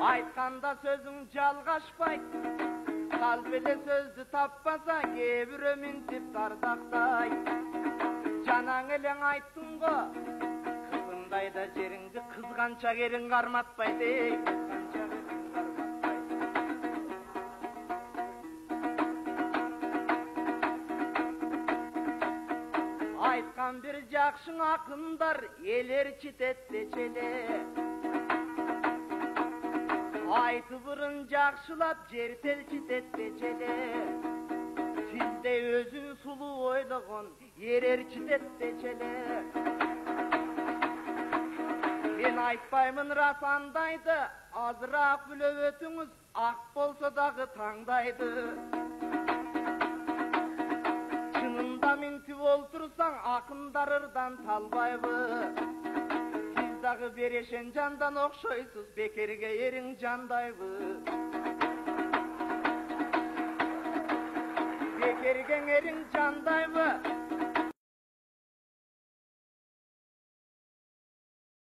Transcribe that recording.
Айтқанда сөзің жалғашпайды, қалп еле сөзді таппаса, кебірі мінтіп тардақтай. Жанаң елең айттың ғо, қызындай да жеріңді қызғанша керің қарматпайды. Айтқан бір жақшың ақындар елер читеттечеле. Айты бұрын жақшылап жертел читеттечеле. Сізде өзін сұлу ойлығын ерер читеттечеле. Мен айтпаймын рас андайды, азырақ біліп өтіңіз, ақ болса дағы таңдайды. Минтіп олтырсаң, ақындар ырдан талбайбы. Сіз дағы берешен жандан оқшойсыз, бекерге ерің жандайбы. Бекерген ерің жандайбы.